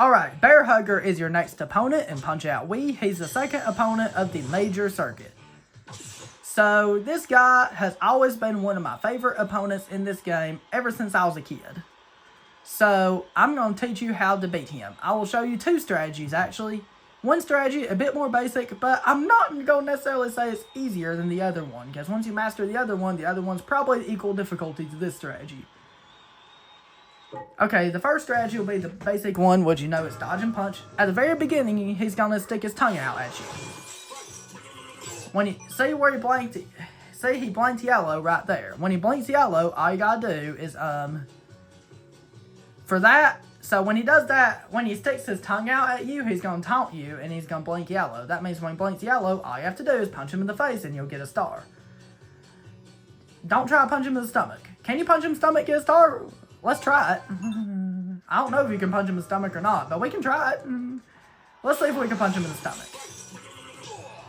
Alright, Bear Hugger is your next opponent in Punch-Out Wii. He's the second opponent of the major circuit. So, this guy has always been one of my favorite opponents in this game ever since I was a kid. So, I'm going to teach you how to beat him. I will show you two strategies, actually. One strategy, a bit more basic, but I'm not going to necessarily say it's easier than the other one, because once you master the other one's probably equal difficulty to this strategy. Okay, the first strategy will be the basic one, which you know is dodge and punch. At the very beginning, he's going to stick his tongue out at you. When you see where he blinked, see he blinked yellow right there. When he blinks yellow, all you gotta do is for that. So when he does that, when he sticks his tongue out at you, he's gonna taunt you and he's gonna blink yellow. That means when he blinks yellow, all you have to do is punch him in the face and you'll get a star. Don't try to punch him in the stomach. Can you punch him in the stomach, get a star? Let's try it. I don't know if you can punch him in the stomach or not, but we can try it. Let's see if we can punch him in the stomach.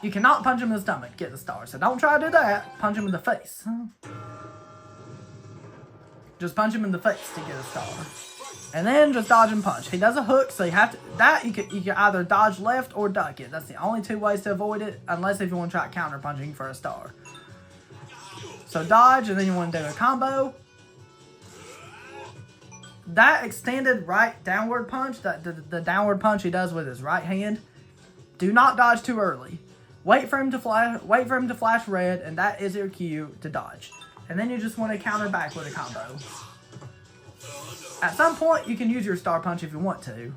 You cannot punch him in the stomach, get the star. So don't try to do that. Punch him in the face. Just punch him in the face to get a star. And then just dodge and punch. He does a hook, so you have to you can either dodge left or duck it. That's the only two ways to avoid it, unless if you want to try counter punching for a star. So dodge, and then you want to do a combo. That extended right downward punch, the downward punch he does with his right hand, do not dodge too early. Wait for him to flash red, and that is your cue to dodge. And then you just want to counter back with a combo. At some point, you can use your star punch if you want to.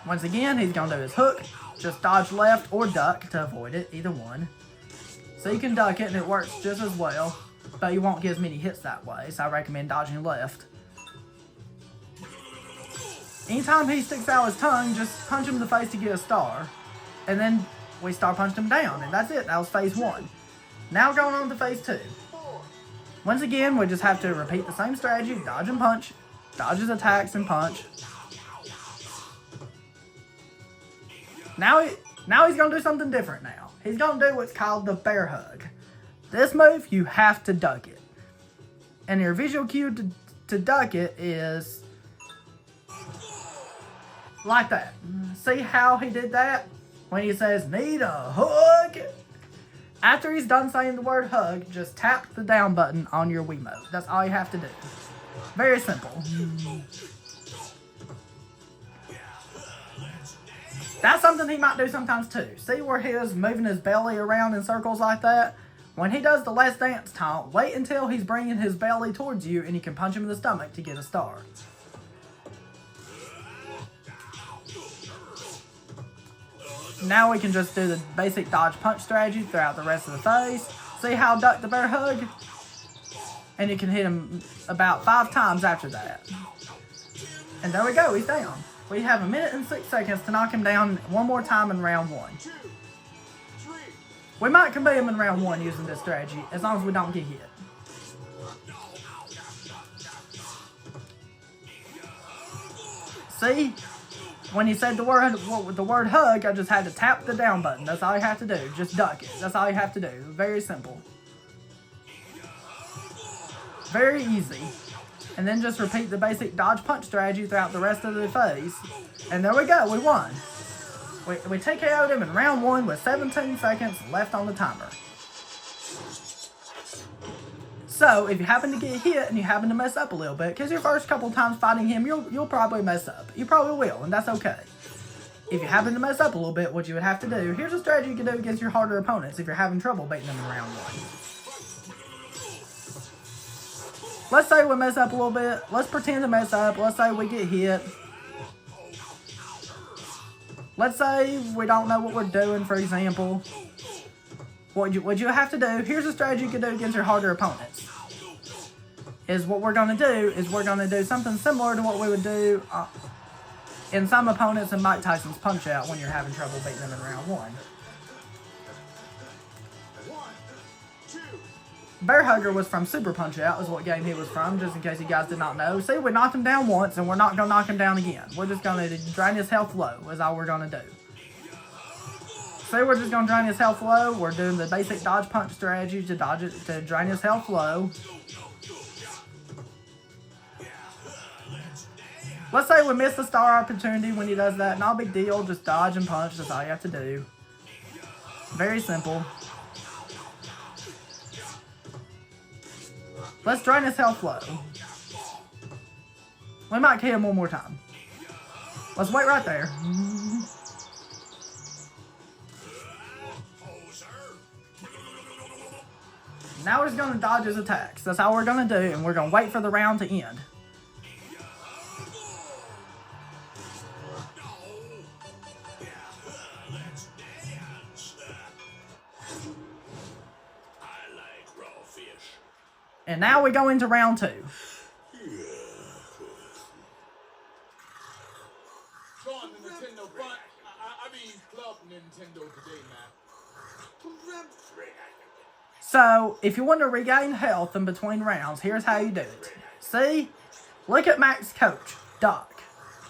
Once again, he's going to do his hook. Just dodge left or duck to avoid it, either one. So you can duck it, and it works just as well. But you won't get as many hits that way, so I recommend dodging left. Anytime he sticks out his tongue, just punch him in the face to get a star. And then we star punched him down, and that's it. That was phase 1. Now going on to phase 2. Once again, we just have to repeat the same strategy. Dodge and punch. Dodge his attacks and punch. Now he's going to do something different now. He's going to do what's called the bear hug. This move, you have to duck it. And your visual cue to duck it is like that. See how he did that? When he says, need a hug? After he's done saying the word hug, just tap the down button on your Wiimote. That's all you have to do. Very simple. That's something he might do sometimes too. See where he is moving his belly around in circles like that? When he does the Let's Dance taunt, wait until he's bringing his belly towards you and you can punch him in the stomach to get a star. Now we can just do the basic dodge punch strategy throughout the rest of the phase. See how I duck the bear hug? And you can hit him about 5 times after that. And there we go, he's down. We have 1 minute and 6 seconds to knock him down one more time in round 1. We might convey him in round 1 using this strategy, as long as we don't get hit. See? When he said the word hug, I just had to tap the down button. That's all you have to do. Just duck it. That's all you have to do. Very simple. Very easy. And then just repeat the basic dodge punch strategy throughout the rest of the phase. And there we go. We won. We TKO'd him in round 1 with 17 seconds left on the timer. So, if you happen to get hit and you happen to mess up a little bit, because your first couple times fighting him, you'll probably mess up. You probably will, and that's okay. If you happen to mess up a little bit, what you would have to do, here's a strategy you can do against your harder opponents if you're having trouble beating them in round 1. Let's say we mess up a little bit. Let's pretend to mess up. Let's say we get hit. Let's say we don't know what we're doing, for example. What you have to do, here's a strategy you can do against your harder opponents. Is what we're going to do is we're going to do something similar to what we would do in some opponents in Mike Tyson's Punch-Out when you're having trouble beating them in round 1. Bear Hugger was from Super Punch-Out, is what game he was from, just in case you guys did not know. See, we knocked him down once, and we're not going to knock him down again. We're just going to drain his health low, is all we're going to do. See, we're just going to drain his health low. We're doing the basic dodge punch strategy to drain his health low. Let's say we miss the star opportunity when he does that. Not a big deal. Just dodge and punch. That's all you have to do. Very simple. Let's drain his health low. We might kill him one more time. Let's wait right there. Now we're just going to dodge his attacks. That's all we're going to do, and we're going to wait for the round to end. And now we go into round 2. So, if you want to regain health in between rounds, here's how you do it. See? Look at Mac's coach, Doc.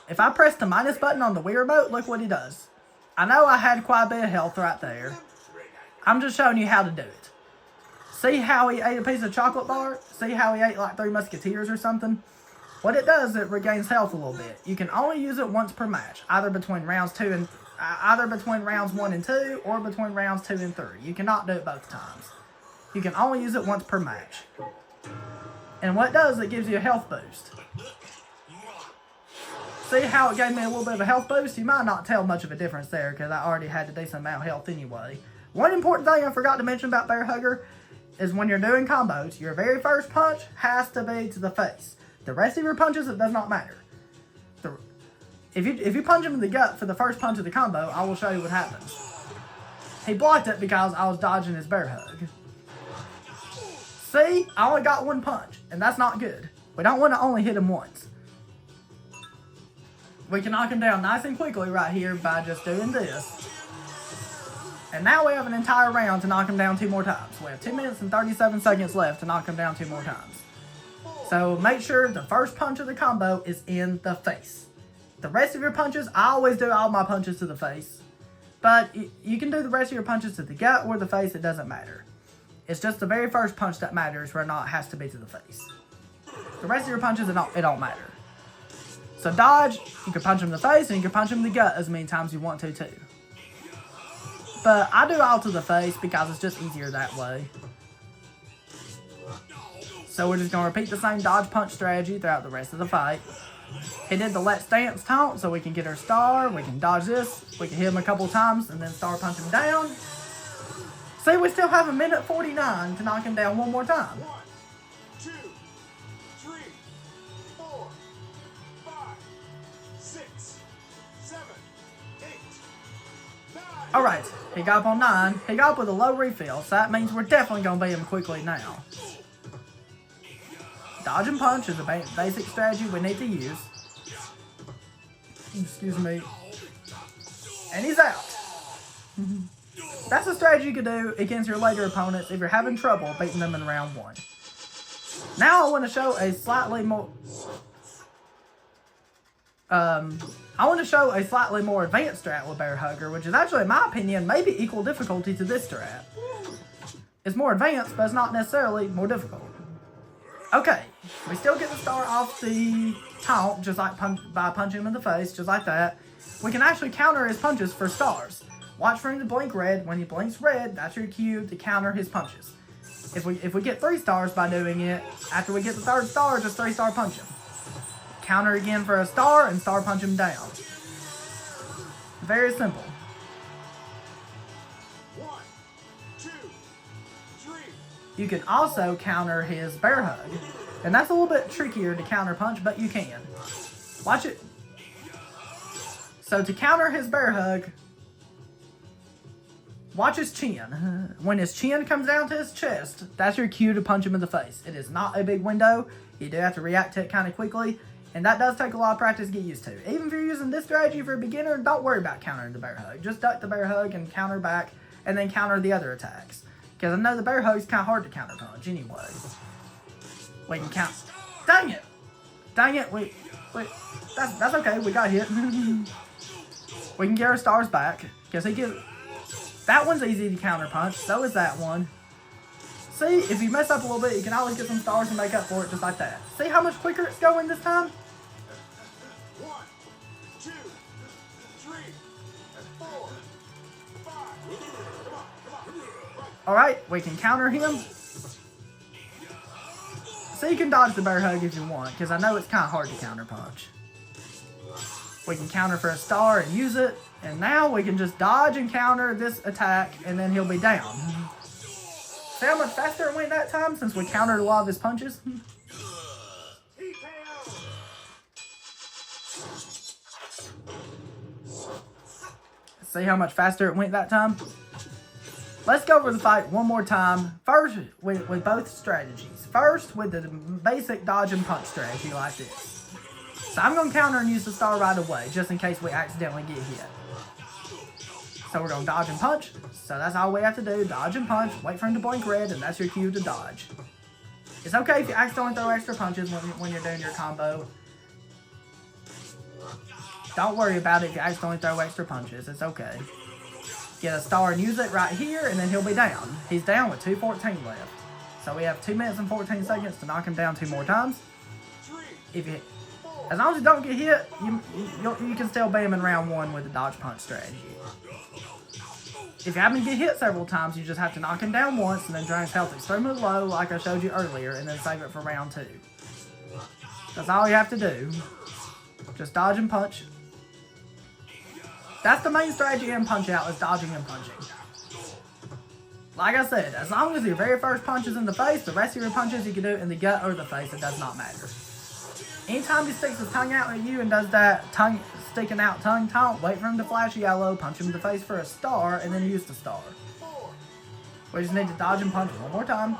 If I press the minus button on the Wii remote, look what he does. I know I had quite a bit of health right there. I'm just showing you how to do it. See how he ate a piece of chocolate bar? See how he ate like 3 Musketeers or something? What it does, it regains health a little bit. You can only use it once per match, either between rounds 1 and 2, or between rounds 2 and 3. You cannot do it both times. You can only use it once per match. And what it does, it gives you a health boost. See how it gave me a little bit of a health boost? You might not tell much of a difference there, because I already had a decent amount of health anyway. One important thing I forgot to mention about Bear Hugger is when you're doing combos, your very first punch has to be to the face. The rest of your punches, it does not matter. If you punch him in the gut for the first punch of the combo, I will show you what happens. He blocked it because I was dodging his bear hug. See? I only got 1 punch, and that's not good. We don't want to only hit him once. We can knock him down nice and quickly right here by just doing this. And now we have an entire round to knock him down 2 more times. We have 2 minutes and 37 seconds left to knock him down 2 more times. So make sure the first punch of the combo is in the face. The rest of your punches, I always do all my punches to the face. But you can do the rest of your punches to the gut or the face, it doesn't matter. It's just the very first punch that matters where not has to be to the face. The rest of your punches, it don't matter. So dodge, you can punch him in the face and you can punch him in the gut as many times as you want to too. But I do all to the face because it's just easier that way. So we're just going to repeat the same dodge punch strategy throughout the rest of the fight. He did the Let's Dance taunt so we can get our star. We can dodge this. We can hit him a couple times and then star punch him down. See, we still have 1:49 to knock him down 1 more time. 1, 2, 3, 4, 5, 6, 7, 8, 9. Alright, he got up on 9. He got up with a low refill, so that means we're definitely going to beat him quickly now. Dodge and punch is a basic strategy we need to use. Excuse me. And he's out. That's a strategy you could do against your later opponents if you're having trouble beating them in round 1. Now I want to show a slightly more advanced strat with Bear Hugger, which is actually, in my opinion, maybe equal difficulty to this strat. It's more advanced, but it's not necessarily more difficult. Okay, we still get the star off the taunt, just like by punching him in the face, just like that. We can actually counter his punches for stars. Watch for him to blink red. When he blinks red, that's your cue to counter his punches. If we get 3 stars by doing it, after we get the 3rd star, just 3-star punch him. Counter again for a star, and star punch him down. Very simple. 1, 2, 3. You can also counter his bear hug. And that's a little bit trickier to counter punch, but you can. Watch it. So to counter his bear hug, watch his chin. When his chin comes down to his chest, that's your cue to punch him in the face. It is not a big window. You do have to react to it kind of quickly. And that does take a lot of practice to get used to. Even if you're using this strategy for a beginner, don't worry about countering the bear hug. Just duck the bear hug and counter back, and then counter the other attacks. Because I know the bear hug is kind of hard to counter punch anyway. We can count. Dang it! Dang it! Wait. That's okay. We got hit. We can get our stars back. Because he gives. That one's easy to counter punch. So is that one. See, if you mess up a little bit, you can always get some stars and make up for it just like that. See how much quicker it's going this time? Alright, we can counter him. So you can dodge the bear hug if you want, because I know it's kind of hard to counter punch. We can counter for a star and use it. And now we can just dodge and counter this attack, and then he'll be down. See how much faster it went that time since we countered a lot of his punches? See how much faster it went that time? Let's go over the fight one more time. First, with both strategies. First, with the basic dodge and punch strategy like this. So I'm going to counter and use the star right away, just in case we accidentally get hit. So we're going to dodge and punch. So that's all we have to do. Dodge and punch. Wait for him to blink red, and that's your cue to dodge. It's okay if you accidentally throw extra punches when you're doing your combo. Don't worry about it if you accidentally throw extra punches. It's okay. Get a star and use it right here, and then he'll be down. He's down with 2:14 left. So we have 2 minutes and 14 seconds to knock him down 2 more times. As long as you don't get hit, you can still beat him in round 1 with the dodge punch strategy. If you happen to get hit several times, you just have to knock him down once and then drain his health extremely low like I showed you earlier, and then save it for round 2. That's all you have to do. Just dodge and punch. That's the main strategy in Punch-Out, is dodging and punching. Like I said, as long as your very first punch is in the face, the rest of your punches you can do in the gut or the face, it does not matter. Anytime he sticks his tongue out at you and does that sticking out tongue taunt, wait for him to flash yellow, punch him in the face for a star, and then use the star. We just need to dodge and punch one more time.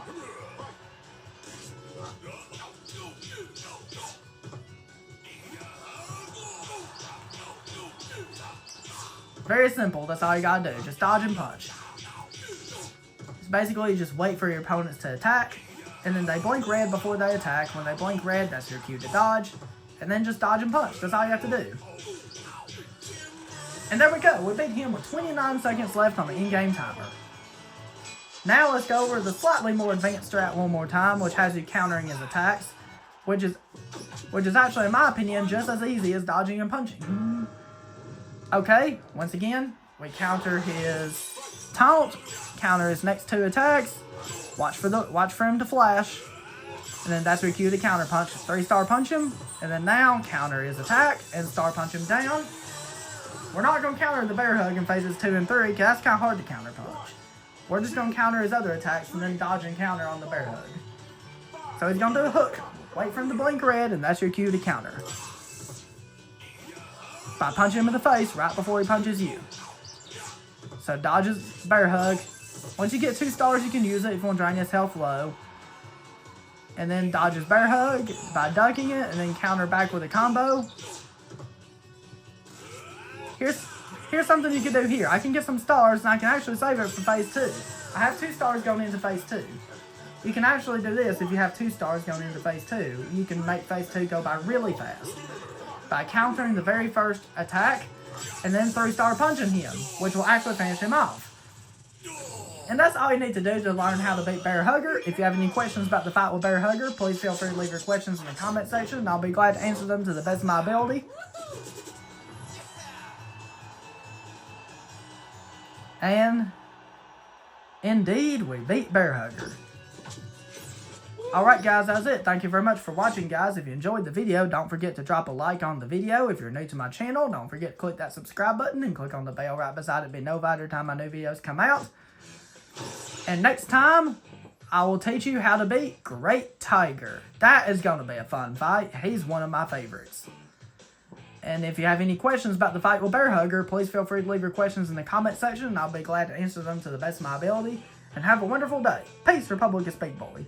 Very simple, that's all you gotta do. Just dodge and punch. It's basically just wait for your opponents to attack, and then they blink red before they attack. When they blink red, that's your cue to dodge, and then just dodge and punch. That's all you have to do. And there we go, we beat him with 29 seconds left on the in-game timer. Now let's go over the slightly more advanced strat one more time, which has you countering his attacks, which is actually, in my opinion, just as easy as dodging and punching. Okay, once again, we counter his taunt, counter his next 2 attacks, watch for him to flash, and then that's your cue to counter punch. 3-star punch him, and then now counter his attack and star punch him down. We're not going to counter the bear hug in phases 2 and 3, because that's kind of hard to counter punch. We're just going to counter his other attacks and then dodge and counter on the bear hug. So he's going to do a hook, wait for him to blink red, and that's your cue to counter. By punching him in the face right before he punches you. So dodges bear hug. Once you get 2 stars, you can use it if you want to drain his health low. And then dodges bear hug by ducking it, and then counter back with a combo. Here's something you can do here. I can get some stars, and I can actually save it for phase 2. I have 2 stars going into phase 2. You can actually do this if you have 2 stars going into phase 2. You can make phase 2 go by really fast by countering the very first attack and then 3-star punching him, which will actually finish him off. And that's all you need to do to learn how to beat Bear Hugger. If you have any questions about the fight with Bear Hugger, please feel free to leave your questions in the comment section, and I'll be glad to answer them to the best of my ability. And indeed, we beat Bear Hugger. Alright guys, that's it. Thank you very much for watching, guys. If you enjoyed the video, don't forget to drop a like on the video. If you're new to my channel, don't forget to click that subscribe button and click on the bell right beside it to be notified every time my new videos come out. And next time, I will teach you how to beat Great Tiger. That is going to be a fun fight. He's one of my favorites. And if you have any questions about the fight with Bear Hugger, please feel free to leave your questions in the comment section, and I'll be glad to answer them to the best of my ability. And have a wonderful day. Peace, Republic of Speed Boy.